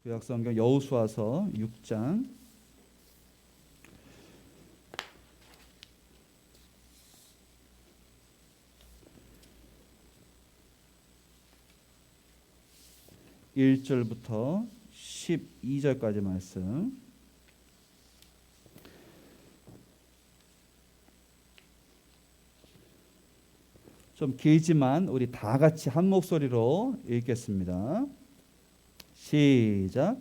구약성경 여호수아서 6장 1절부터 12절까지 말씀. 좀 길지만 우리 다 같이 한 목소리로 읽겠습니다. 시작.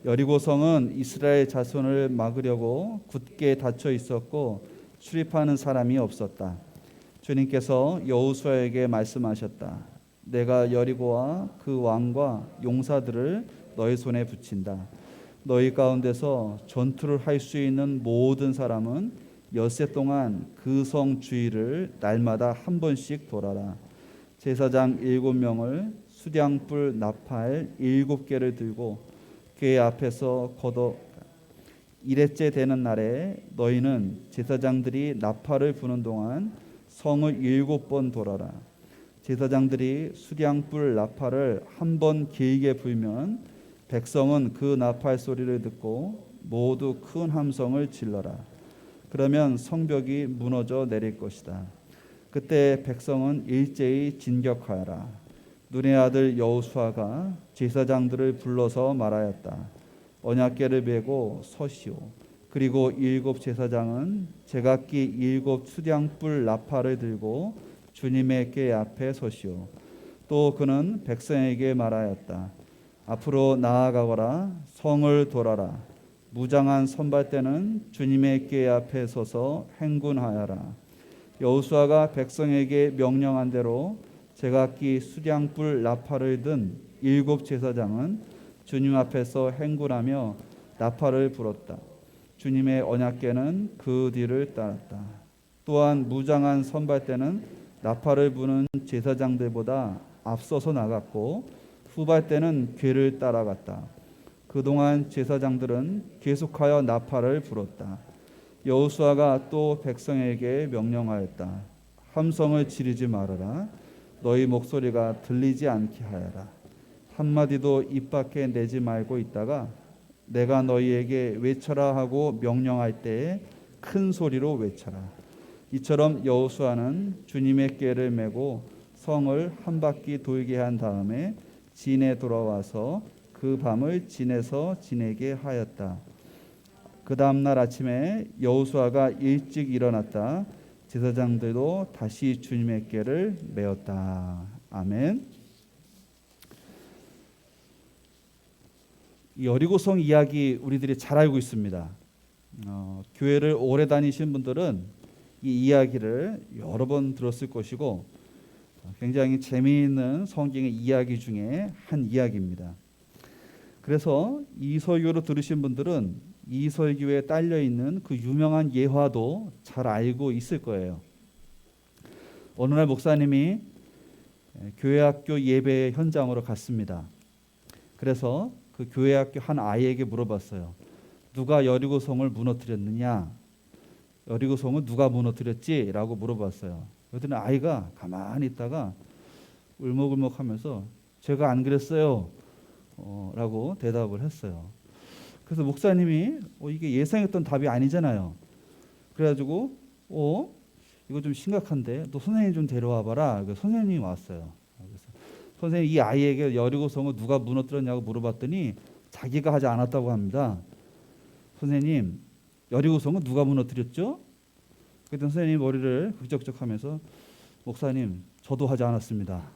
여리고성은 이스라엘 자손을 막으려고 굳게 닫혀 있었고 출입하는 사람이 없었다. 주님께서 여호수아에게 말씀하셨다. 내가 여리고와 그 왕과 용사들을 너희 손에 붙인다. 너희 가운데서 전투를 할 수 있는 모든 사람은 엿새 동안 그 성 주위를 날마다 한 번씩 돌아라. 제사장 7명을 수량불 나팔 7개를 들고 그의 앞에서 걷어 이레째 되는 날에 너희는 제사장들이 나팔을 부는 동안 성을 7번 돌아라. 제사장들이 수량불 나팔을 한 번 길게 불면 백성은 그 나팔 소리를 듣고 모두 큰 함성을 질러라. 그러면 성벽이 무너져 내릴 것이다. 그때 백성은 일제히 진격하여라. 눈의 아들 여호수아가 제사장들을 불러서 말하였다. 언약궤를 메고 서시오. 그리고 7 제사장은 제각기 7 수량불 나팔을 들고 주님의 궤 앞에 서시오. 또 그는 백성에게 말하였다. 앞으로 나아가거라. 성을 돌아라. 무장한 선발대는 주님의 궤 앞에 서서 행군하여라. 여호수아가 백성에게 명령한 대로 제각기 수량불 나팔을 든 7 제사장은 주님 앞에서 행군하며 나팔을 불었다. 주님의 언약궤는 그 뒤를 따랐다. 또한 무장한 선발대는 나팔을 부는 제사장들보다 앞서서 나갔고 후발대는 궤를 따라갔다. 그동안 제사장들은 계속하여 나팔을 불었다. 여호수아가 또 백성에게 명령하였다. 함성을 지르지 말아라. 너희 목소리가 들리지 않게 하여라. 한마디도 입 밖에 내지 말고 있다가 내가 너희에게 외쳐라 하고 명령할 때에 큰 소리로 외쳐라. 이처럼 여호수아는 주님의 궤를 메고 성을 한 바퀴 돌게 한 다음에 진에 돌아와서 그 밤을 진에서 지내게 하였다. 그 다음 날 아침에 여호수아가 일찍 일어났다. 제사장들도 다시 주님의 궤를 메었다. 아멘. 여리고성 이야기 우리들이 잘 알고 있습니다. 교회를 오래 다니신 분들은 이 이야기를 여러 번 들었을 것이고 굉장히 재미있는 성경의 이야기 중에 한 이야기입니다. 그래서 이 설교를 들으신 분들은 이 설교에 딸려 있는 그 유명한 예화도 잘 알고 있을 거예요. 어느 날 목사님이 교회학교 예배 현장으로 갔습니다. 그래서 그 교회학교 한 아이에게 물어봤어요. 누가 여리고성을 무너뜨렸느냐? 여리고성은 누가 무너뜨렸지? 라고 물어봤어요. 그랬더니 아이가 가만히 있다가 울먹울먹하면서 제가 안 그랬어요 라고 대답을 했어요. 그래서 목사님이 이게 예상했던 답이 아니잖아요. 그래가지고 이거 좀 심각한데 너 선생님 좀 데려와 봐라. 선생님이 왔어요. 그래서 선생님이 이 아이에게 여리고성을 누가 무너뜨렸냐고 물어봤더니 자기가 하지 않았다고 합니다. 선생님, 여리고성은 누가 무너뜨렸죠? 그랬더니 선생님이 머리를 흑적적하면서 목사님, 저도 하지 않았습니다.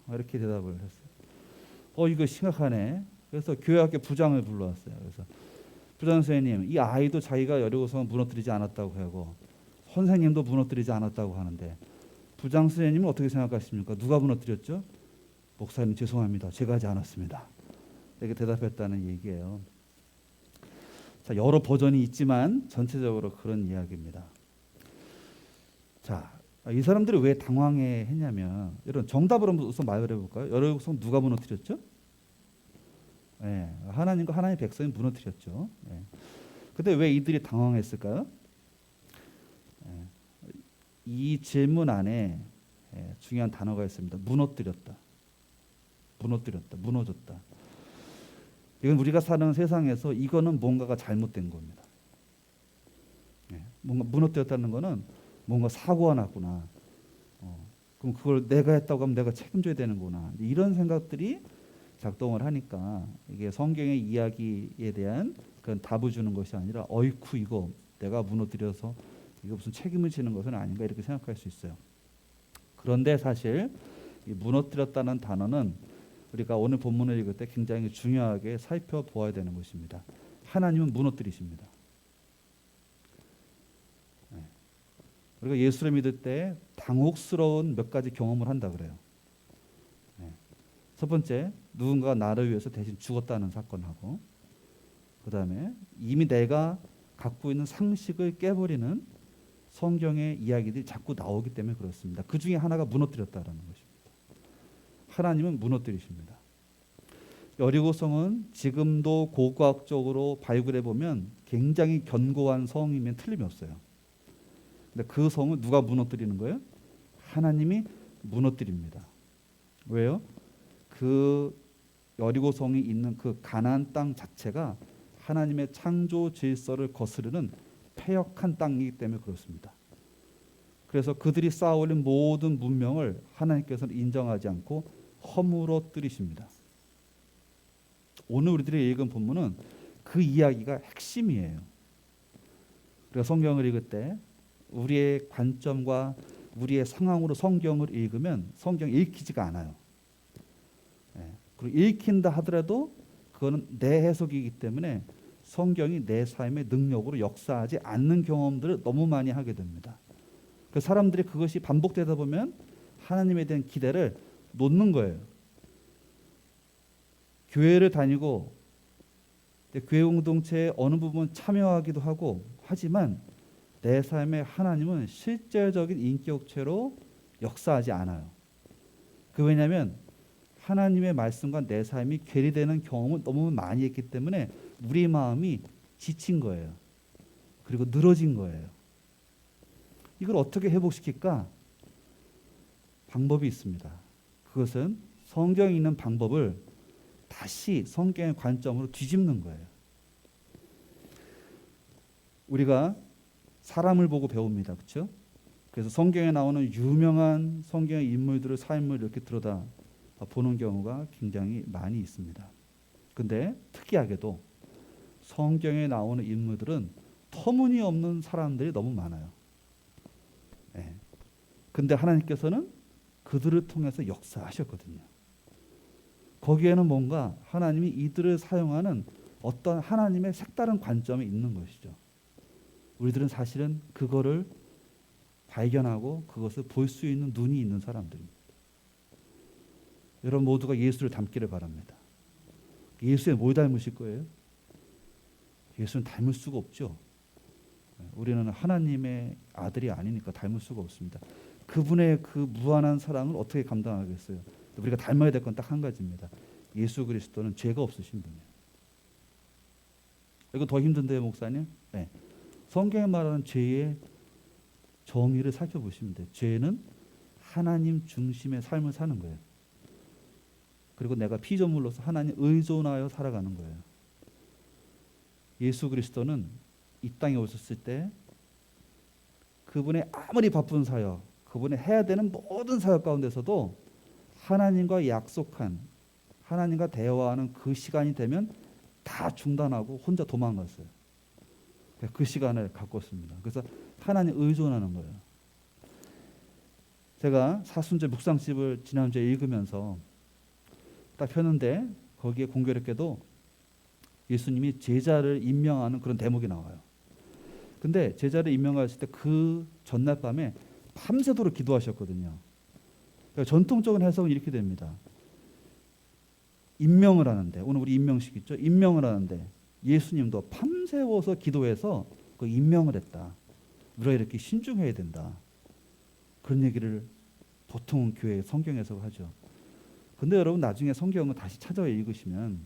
이렇게 대답을 했어요. 이거 심각하네. 그래서 교회학교 부장을 불러왔어요. 그래서 부장 선생님, 이 아이도 자기가 여리고성을 무너뜨리지 않았다고 하고 선생님도 무너뜨리지 않았다고 하는데 부장 선생님은 어떻게 생각하십니까? 누가 무너뜨렸죠? 목사님 죄송합니다. 제가 하지 않았습니다. 이렇게 대답했다는 얘기예요. 자, 여러 버전이 있지만 전체적으로 그런 이야기입니다. 자, 이 사람들이 왜 당황해 했냐면 이런 정답을 한번 우선 말을 해볼까요? 여리고성 누가 무너뜨렸죠? 네, 하나님과 하나님의 백성이 무너뜨렸죠. 네. 근데 왜 이들이 당황했을까요? 이 질문 안에 중요한 단어가 있습니다. 무너뜨렸다. 무너뜨렸다. 무너졌다. 이건 우리가 사는 세상에서 이거는 뭔가가 잘못된 겁니다. 뭔가 무너뜨렸다는 거는 뭔가 사고가 났구나. 그럼 그걸 내가 했다고 하면 내가 책임져야 되는구나. 이런 생각들이 작동을 하니까 이게 성경의 이야기에 대한 그런 답을 주는 것이 아니라 어이쿠 이거 내가 무너뜨려서 이거 무슨 책임을 지는 것은 아닌가 이렇게 생각할 수 있어요. 그런데 사실 이 무너뜨렸다는 단어는 우리가 오늘 본문을 읽을 때 굉장히 중요하게 살펴보아야 되는 것입니다. 하나님은 무너뜨리십니다. 우리가 예수를 믿을 때 당혹스러운 몇 가지 경험을 한다 그래요. 첫 번째, 누군가가 나를 위해서 대신 죽었다는 사건하고, 그 다음에 이미 내가 갖고 있는 상식을 깨버리는 성경의 이야기들이 자꾸 나오기 때문에 그렇습니다. 그 중에 하나가 무너뜨렸다는 것입니다. 하나님은 무너뜨리십니다. 여리고성은 지금도 고고학적으로 발굴해 보면 굉장히 견고한 성이면 틀림이 없어요. 근데 그 성을 누가 무너뜨리는 거예요? 하나님이 무너뜨립니다. 왜요? 그 여리고성이 있는 그 가나안 땅 자체가 하나님의 창조 질서를 거스르는 패역한 땅이기 때문에 그렇습니다. 그래서 그들이 쌓아올린 모든 문명을 하나님께서는 인정하지 않고 허물어뜨리십니다. 오늘 우리들이 읽은 본문은 그 이야기가 핵심이에요. 우리가 성경을 읽을 때 우리의 관점과 우리의 상황으로 성경을 읽으면 성경이 읽히지가 않아요. 그리고 읽힌다 하더라도 그거는 내 해석이기 때문에 성경이 내 삶의 능력으로 역사하지 않는 경험들을 너무 많이 하게 됩니다. 그 사람들이 그것이 반복되다 보면 하나님에 대한 기대를 놓는 거예요. 교회를 다니고 교회 공동체의 어느 부분 참여하기도 하고 하지만 내 삶에 하나님은 실제적인 인격체로 역사하지 않아요. 왜냐하면 하나님의 말씀과 내 삶이 괴리되는 경험을 너무 많이 했기 때문에 우리 마음이 지친 거예요. 그리고 늘어진 거예요. 이걸 어떻게 회복시킬까? 방법이 있습니다. 그것은 성경에 있는 방법을 다시 성경의 관점으로 뒤집는 거예요. 우리가 사람을 보고 배웁니다. 그렇죠? 그래서 성경에 나오는 유명한 성경의 인물들의 삶을 이렇게 들여다 보는 경우가 굉장히 많이 있습니다. 근데 특이하게도 성경에 나오는 인물들은 터무니없는 사람들이 너무 많아요. 근데 하나님께서는 그들을 통해서 역사하셨거든요. 거기에는 뭔가 하나님이 이들을 사용하는 어떤 하나님의 색다른 관점이 있는 것이죠. 우리들은 사실은 그거를 발견하고 그것을 볼 수 있는 눈이 있는 사람들입니다. 여러분 모두가 예수를 닮기를 바랍니다. 예수에 뭘 닮으실 거예요? 예수는 닮을 수가 없죠. 우리는 하나님의 아들이 아니니까 닮을 수가 없습니다. 그분의 그 무한한 사랑을 어떻게 감당하겠어요? 우리가 닮아야 될 건 딱 한 가지입니다. 예수 그리스도는 죄가 없으신 분이에요. 이거 더 힘든데요, 목사님? 네. 성경에 말하는 죄의 정의를 살펴보시면 돼요. 죄는 하나님 중심의 삶을 사는 거예요. 그리고 내가 피조물로서 하나님 의존하여 살아가는 거예요. 예수 그리스도는 이 땅에 오셨을 때 그분의 아무리 바쁜 사역, 그분이 해야 되는 모든 사역 가운데서도 하나님과 약속한, 하나님과 대화하는 그 시간이 되면 다 중단하고 혼자 도망갔어요. 그 시간을 갖고 있습니다. 그래서 하나님 의존하는 거예요. 제가 사순절 묵상집을 지난주에 읽으면서 딱 폈는데 거기에 공교롭게도 예수님이 제자를 임명하는 그런 대목이 나와요. 근데 제자를 임명하실 때 그 전날 밤에 밤새도록 기도하셨거든요. 그러니까 전통적인 해석은 이렇게 됩니다. 임명을 하는데, 오늘 우리 임명식 있죠? 임명을 하는데 예수님도 밤새워서 기도해서 그 임명을 했다. 우리가 이렇게 신중해야 된다. 그런 얘기를 보통은 교회 성경에서 하죠. 근데 여러분 나중에 성경을 다시 찾아 읽으시면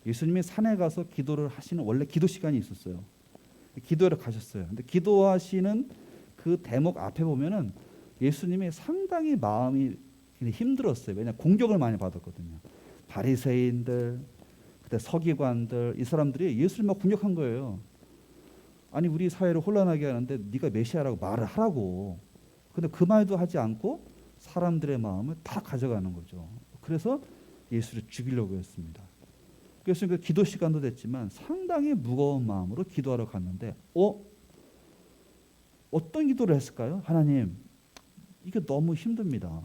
예수님이 산에 가서 기도를 하시는 원래 기도 시간이 있었어요. 기도하러 가셨어요. 근데 기도하시는 그 대목 앞에 보면은 예수님이 상당히 마음이 힘들었어요. 왜냐하면 공격을 많이 받았거든요. 바리새인들, 그때 서기관들 이 사람들이 예수를 막 공격한 거예요. 아니 우리 사회를 혼란하게 하는데 네가 메시아라고 말을 하라고. 근데 그 말도 하지 않고 사람들의 마음을 다 가져가는 거죠. 그래서 예수를 죽이려고 했습니다. 그래서 그 기도 시간도 됐지만 상당히 무거운 마음으로 기도하러 갔는데 어떤 기도를 했을까요? 하나님, 이게 너무 힘듭니다.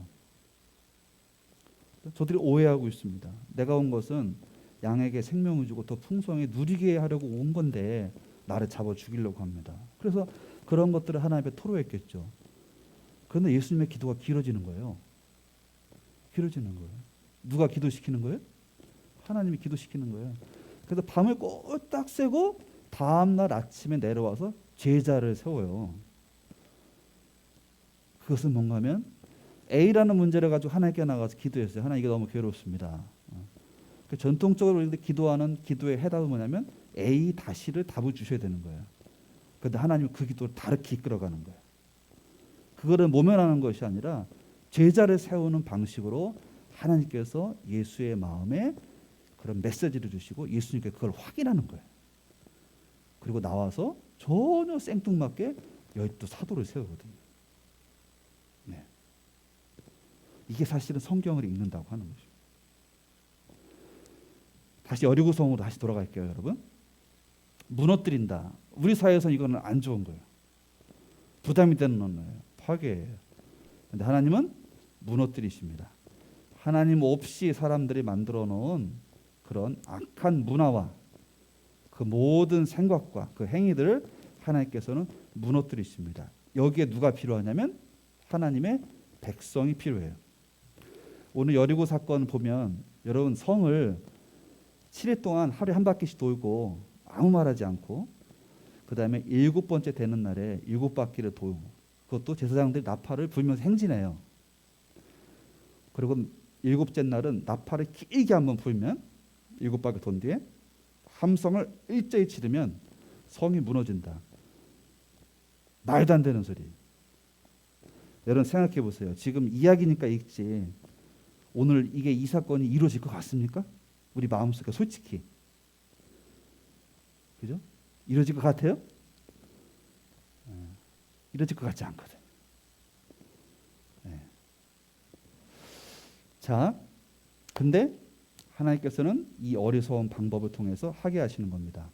저들이 오해하고 있습니다. 내가 온 것은 양에게 생명을 주고 더 풍성하게 누리게 하려고 온 건데 나를 잡아 죽이려고 합니다. 그래서 그런 것들을 하나님께 토로했겠죠. 그런데 예수님의 기도가 길어지는 거예요. 길어지는 거예요. 누가 기도시키는 거예요? 하나님이 기도시키는 거예요. 그래서 밤을 꼴딱 새고 다음날 아침에 내려와서 제자를 세워요. 그것은 뭔가 하면 A라는 문제를 가지고 하나님께 나가서 기도했어요. 하나님 이게 너무 괴롭습니다. 전통적으로 우리들 기도하는 기도의 해답은 뭐냐면 A 다시를 답을 주셔야 되는 거예요. 그런데 하나님은 그 기도를 다르게 이끌어가는 거예요. 그거를 모면하는 것이 아니라 제자를 세우는 방식으로 하나님께서 예수의 마음에 그런 메시지를 주시고 예수님께 그걸 확인하는 거예요. 그리고 나와서 전혀 생뚱맞게 열두 사도를 세우거든요. 네. 이게 사실은 성경을 읽는다고 하는 거죠. 다시 여리고성으로 다시 돌아갈게요, 여러분. 무너뜨린다. 우리 사회에서는 이거는 안 좋은 거예요. 부담이 되는 언어예요. 파괴예요. 그런데 하나님은 무너뜨리십니다. 하나님 없이 사람들이 만들어 놓은 그런 악한 문화와 그 모든 생각과 그 행위들을 하나님께서는 무너뜨리십니다. 여기에 누가 필요하냐면 하나님의 백성이 필요해요. 오늘 여리고 사건 보면 여러분 성을 7일 동안 하루에 한 바퀴씩 돌고 아무 말하지 않고 그 다음에 7번째 되는 날에 7바퀴를 돌고 그것도 제사장들이 나팔을 불면서 행진해요. 그리고 7째 날은 나팔을 길게 한번 불면 7바퀴 돈 뒤에 함성을 일제히 치르면 성이 무너진다. 말도 안 되는 소리. 여러분 생각해 보세요. 지금 이야기니까 읽지. 오늘 이게 이 사건이 이루어질 것 같습니까? 우리 마음속에 솔직히. 그죠? 이루어질 것 같아요? 이루어질 것 같지 않거든. 네. 자, 근데 하나님께서는 이 어리석은 방법을 통해서 하게 하시는 겁니다.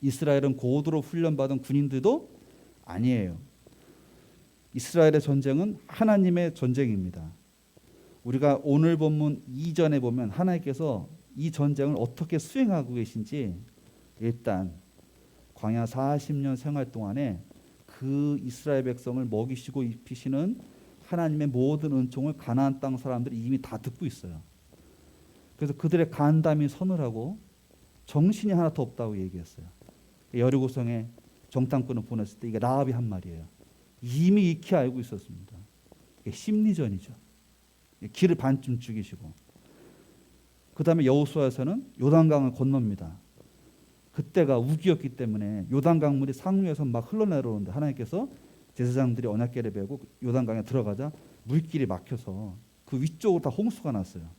이스라엘은 고도로 훈련받은 군인들도 아니에요. 이스라엘의 전쟁은 하나님의 전쟁입니다. 우리가 오늘 본문 이전에 보면 하나님께서 이 전쟁을 어떻게 수행하고 계신지 일단 광야 40년 생활 동안에 그 이스라엘 백성을 먹이시고 입히시는 하나님의 모든 은총을 가나안 땅 사람들이 이미 다 듣고 있어요. 그래서 그들의 간담이 서늘하고 정신이 하나도 없다고 얘기했어요. 여리고성에 정탐꾼을 보냈을 때 이게 라합이 한 말이에요. 이미 익히 알고 있었습니다. 이게 심리전이죠. 길을 반쯤 죽이시고 그 다음에 여호수아에서는 요단강을 건넙니다. 그때가 우기였기 때문에 요단강물이 상류에서 막 흘러내려오는데 하나님께서 제사장들이 언약궤를 베고 요단강에 들어가자 물길이 막혀서 그 위쪽으로 다 홍수가 났어요.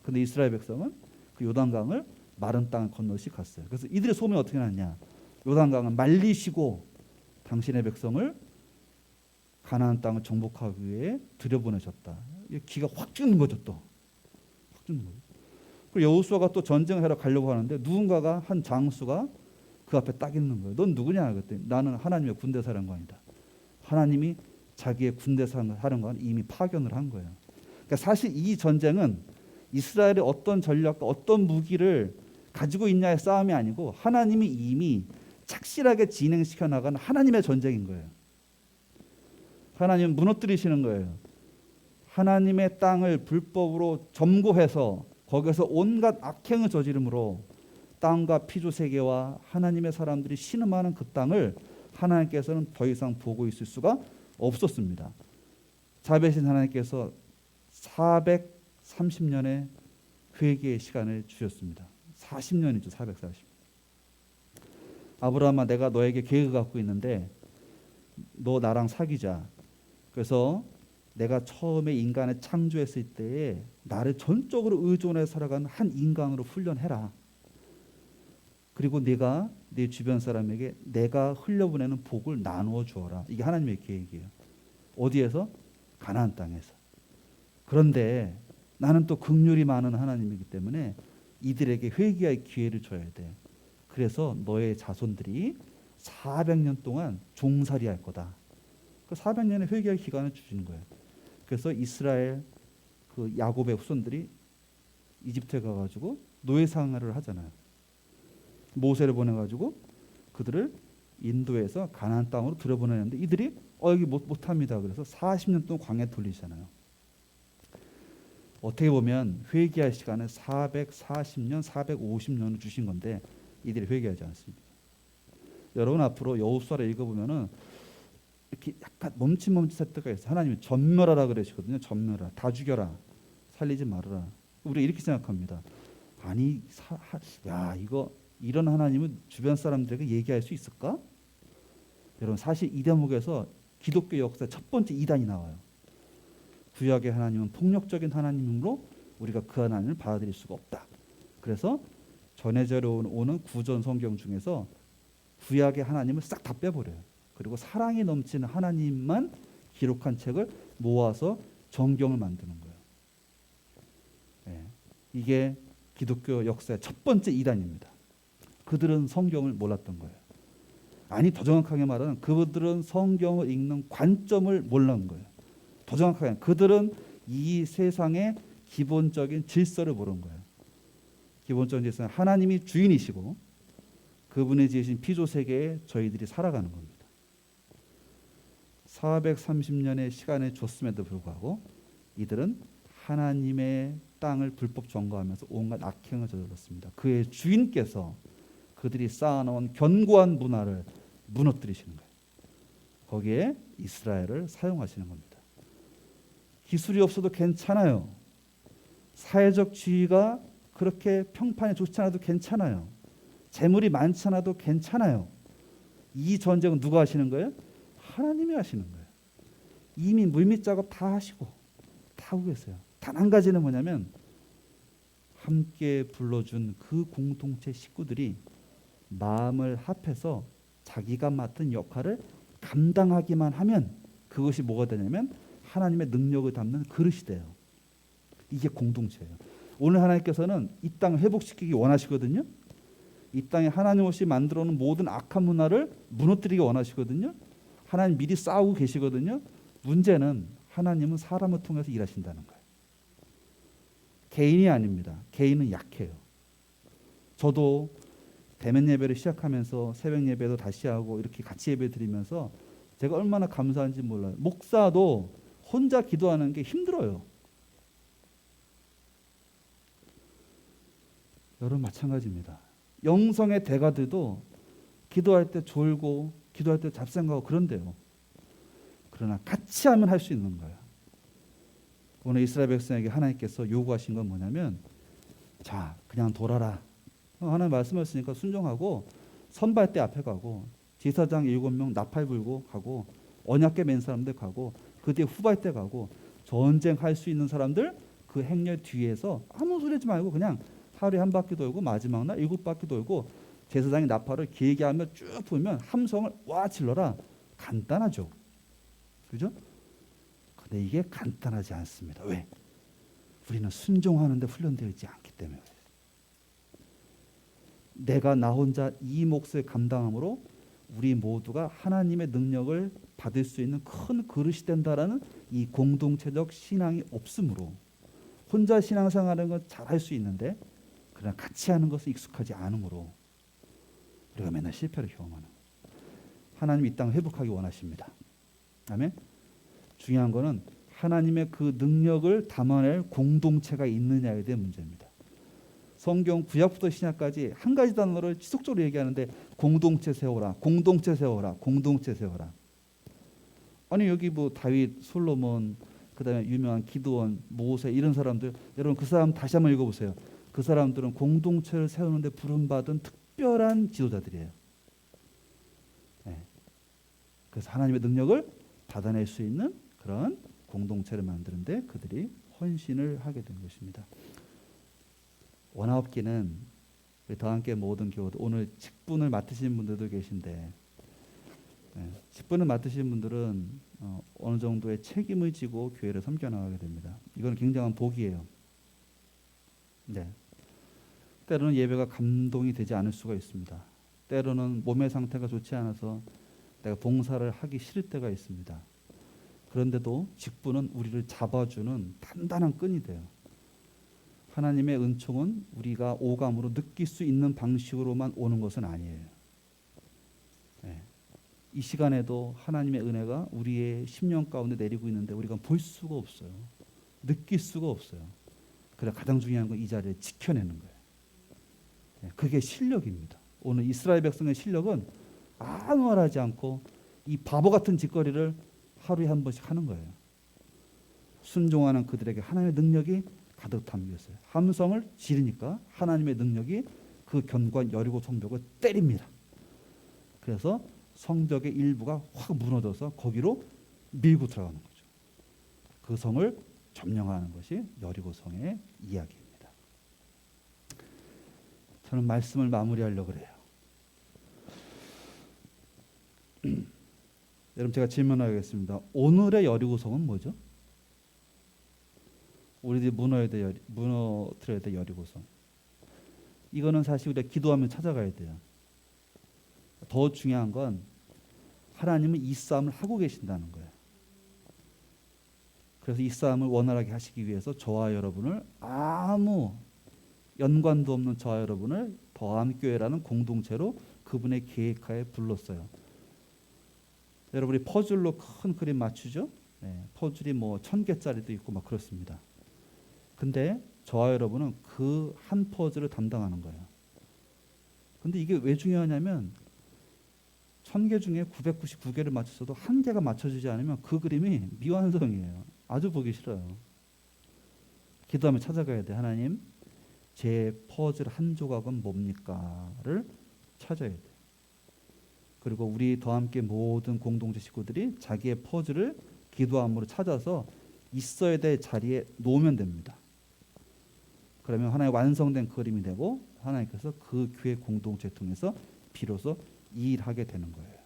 근데 이스라엘 백성은 그 요단강을 마른 땅을 건너시 갔어요. 그래서 이들의 소문이 어떻게 났냐? 요단강을 말리시고 당신의 백성을 가나안 땅을 정복하기 위해 들여보내셨다. 기가 확 죽는 거죠. 또 확 죽는 거죠. 그리고 여호수아가 또 전쟁을 하러 가려고 하는데 누군가가 한 장수가 그 앞에 딱 있는 거예요. 넌 누구냐? 그랬더니 나는 하나님의 군대 사령관이다. 하나님이 자기의 군대 사령관을 이미 파견을 한 거예요. 그러니까 사실 이 전쟁은 이스라엘의 어떤 전략과 어떤 무기를 가지고 있냐의 싸움이 아니고 하나님이 이미 착실하게 진행시켜 나가는 하나님의 전쟁인 거예요. 하나님은 무너뜨리시는 거예요. 하나님의 땅을 불법으로 점거해서 거기서 온갖 악행을 저지름으로 땅과 피조 세계와 하나님의 사람들이 신음하는 그 땅을 하나님께서는 더 이상 보고 있을 수가 없었습니다. 자베신 하나님께서 430년의 회개의 시간을 주셨습니다. 40년이죠. 440. 아브라함아, 내가 너에게 계획을 갖고 있는데 너 나랑 사귀자. 그래서 내가 처음에 인간을 창조했을 때에 나를 전적으로 의존해 살아가는 한 인간으로 훈련해라. 그리고 네가 네 주변 사람에게 내가 흘려보내는 복을 나누어 주어라. 이게 하나님의 계획이에요. 어디에서? 가나안 땅에서. 그런데 나는 또 긍휼이 많은 하나님이기 때문에 이들에게 회개할 기회를 줘야 돼. 그래서 너의 자손들이 400년 동안 종살이할 거다. 그 400년의 회개할 기간을 주시는 거예요. 그래서 이스라엘 그 야곱의 후손들이 이집트에 가가지고 노예 생활을 하잖아요. 모세를 보내가지고 그들을 인도에서 가나안 땅으로 들여보내는데 이들이 여기 못합니다. 그래서 40년 동안 광야에 돌리잖아요. 어떻게 보면 회개할 시간은 440년, 450년을 주신 건데 이들이 회개하지 않습니다. 여러분 앞으로 여호수아를 읽어보면은 이렇게 약간 멈칫멈칫할 때가 있어요. 하나님이 전멸하라 그러시거든요. 전멸하라. 다 죽여라. 살리지 말아라. 우리가 이렇게 생각합니다. 아니, 이거 이런 하나님은 주변 사람들에게 얘기할 수 있을까? 여러분 사실 이 대목에서 기독교 역사 첫 번째 이단이 나와요. 구약의 하나님은 폭력적인 하나님으로 우리가 그 하나님을 받아들일 수가 없다. 그래서 전해져 오는 구전 성경 중에서 구약의 하나님을 싹 다 빼버려요. 그리고 사랑이 넘치는 하나님만 기록한 책을 모아서 정경을 만드는 거예요. 네. 이게 기독교 역사의 첫 번째 이단입니다. 그들은 성경을 몰랐던 거예요. 아니 더 정확하게 말하면 그들은 성경을 읽는 관점을 몰랐는 거예요. 더 정확하게 그들은 이 세상의 기본적인 질서를 모르는 거예요. 기본적인 질서는 하나님이 주인이시고 그분이 지으신 피조 세계에 저희들이 살아가는 겁니다. 430년의 시간을 줬음에도 불구하고 이들은 하나님의 땅을 불법 점거하면서 온갖 악행을 저질렀습니다. 그의 주인께서 그들이 쌓아놓은 견고한 문화를 무너뜨리시는 거예요. 거기에 이스라엘을 사용하시는 겁니다. 기술이 없어도 괜찮아요. 사회적 지위가 그렇게 평판이 좋지 않아도 괜찮아요. 재물이 많지 않아도 괜찮아요. 이 전쟁은 누가 하시는 거예요? 하나님이 하시는 거예요. 이미 물밑 작업 다 하시고 다 하고 계세요. 단 한 가지는 뭐냐면 함께 불러준 그 공동체 식구들이 마음을 합해서 자기가 맡은 역할을 감당하기만 하면 그것이 뭐가 되냐면 하나님의 능력을 담는 그릇이 돼요. 이게 공동체예요. 오늘 하나님께서는 이 땅을 회복시키기 원하시거든요. 이 땅에 하나님 없이 만들어 놓은 모든 악한 문화를 무너뜨리기 원하시거든요. 하나님 미리 싸우고 계시거든요. 문제는 하나님은 사람을 통해서 일하신다는 거예요. 개인이 아닙니다. 개인은 약해요. 저도 대면 예배를 시작하면서 새벽 예배도 다시 하고 이렇게 같이 예배 드리면서 제가 얼마나 감사한지 몰라요. 목사도 혼자 기도하는 게 힘들어요. 여러분 마찬가지입니다. 영성의 대가들도 기도할 때 졸고 기도할 때 잡생각하고 그런데요. 그러나 같이 하면 할 수 있는 거예요. 오늘 이스라엘 백성에게 하나님께서 요구하신 건 뭐냐면 자 그냥 돌아라. 하나님 말씀하셨으니까 순종하고 선발대 앞에 가고 제사장 7명 나팔 불고 가고 언약궤 맨 사람들 가고 그 뒤에 후발대 가고 전쟁할 수 있는 사람들 그 행렬 뒤에서 아무 소리 하지 말고 그냥 하루에 한 바퀴 돌고 마지막 날 7바퀴 돌고 제사장이 나팔을 길게 하며 쭉 불면 함성을 와 질러라. 간단하죠. 그죠? 근데 이게 간단하지 않습니다. 왜? 우리는 순종하는데 훈련되어 있지 않기 때문에 그래요. 내가 나 혼자 이 몫을 감당함으로 우리 모두가 하나님의 능력을 받을 수 있는 큰 그릇이 된다라는 이 공동체적 신앙이 없으므로 혼자 신앙생활하는 건 잘할 수 있는데 그러나 같이 하는 것은 익숙하지 않으므로 우리가 맨날 실패를 경험하는 거예요. 하나님 이 땅을 회복하기 원하십니다. 아멘. 중요한 거는 하나님의 그 능력을 담아낼 공동체가 있느냐에 대한 문제입니다. 성경 구약부터 신약까지 한 가지 단어를 지속적으로 얘기하는데 공동체 세워라, 공동체 세워라, 공동체 세워라. 아니 여기 뭐 다윗, 솔로몬, 그다음에 유명한 기드온, 모세 이런 사람들 여러분 그 사람 다시 한번 읽어보세요. 그 사람들은 공동체를 세우는데 부름받은 특별한 지도자들이에요. 네. 그래서 하나님의 능력을 받아낼 수 있는 그런 공동체를 만드는데 그들이 헌신을 하게 된 것입니다. 원화업기는 우리 다 함께 모든 교우들 오늘 직분을 맡으시는 분들도 계신데 직분을 맡으시는 분들은 어느 정도의 책임을 지고 교회를 섬겨나가게 됩니다. 이건 굉장한 복이에요. 네. 때로는 예배가 감동이 되지 않을 수가 있습니다. 때로는 몸의 상태가 좋지 않아서 내가 봉사를 하기 싫을 때가 있습니다. 그런데도 직분은 우리를 잡아주는 단단한 끈이 돼요. 하나님의 은총은 우리가 오감으로 느낄 수 있는 방식으로만 오는 것은 아니에요. 네. 이 시간에도 하나님의 은혜가 우리의 심령 가운데 내리고 있는데 우리가 볼 수가 없어요. 느낄 수가 없어요. 그래서 가장 중요한 건 이 자리를 지켜내는 거예요. 네. 그게 실력입니다. 오늘 이스라엘 백성의 실력은 아무 말하지 않고 이 바보 같은 짓거리를 하루에 한 번씩 하는 거예요. 순종하는 그들에게 하나님의 능력이 가득 담겨 있어요. 함성을 지르니까 하나님의 능력이 그 견고한 여리고 성벽을 때립니다. 그래서 성벽의 일부가 확 무너져서 거기로 밀고 들어가는 거죠. 그 성을 점령하는 것이 여리고 성의 이야기입니다. 저는 말씀을 마무리하려고 그래요. 여러분 제가 질문하겠습니다. 오늘의 여리고성은 뭐죠? 우리들이 무너뜨려야 될 여리고성. 이거는 사실 우리가 기도하면 찾아가야 돼요. 더 중요한 건 하나님은 이 싸움을 하고 계신다는 거예요. 그래서 이 싸움을 원활하게 하시기 위해서 저와 여러분을 아무 연관도 없는 저와 여러분을 더함교회라는 공동체로 그분의 계획하에 불렀어요. 여러분이 퍼즐로 큰 그림 맞추죠? 네, 퍼즐이 뭐 1000개짜리도 있고 막 그렇습니다. 근데 저와 여러분은 그 한 퍼즐을 담당하는 거예요. 근데 이게 왜 중요하냐면 1000개 중에 999개를 맞췄어도 한 개가 맞춰지지 않으면 그 그림이 미완성이에요. 아주 보기 싫어요. 기도하며 찾아가야 돼. 하나님, 제 퍼즐 한 조각은 뭡니까?를 찾아야 돼. 그리고 우리 더 함께 모든 공동체 식구들이 자기의 퍼즐을 기도함으로 찾아서 있어야 될 자리에 놓으면 됩니다. 그러면 하나의 완성된 그림이 되고 하나님께서 그 교회 공동체를 통해서 비로소 일하게 되는 거예요.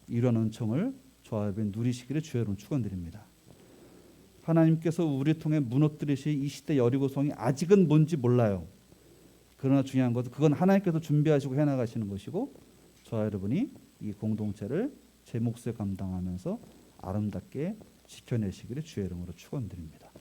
이런 은총을 저와 여러분이 누리시기를 주의 이름으로 축원드립니다. 하나님께서 우리를 통해 무너뜨리실 이 시대 여리고성이 아직은 뭔지 몰라요. 그러나 중요한 것은 그건 하나님께서 준비하시고 해나가시는 것이고 저와 여러분이 이 공동체를 제 몫을 감당하면서 아름답게 지켜내시기를 주의 이름으로 축원드립니다.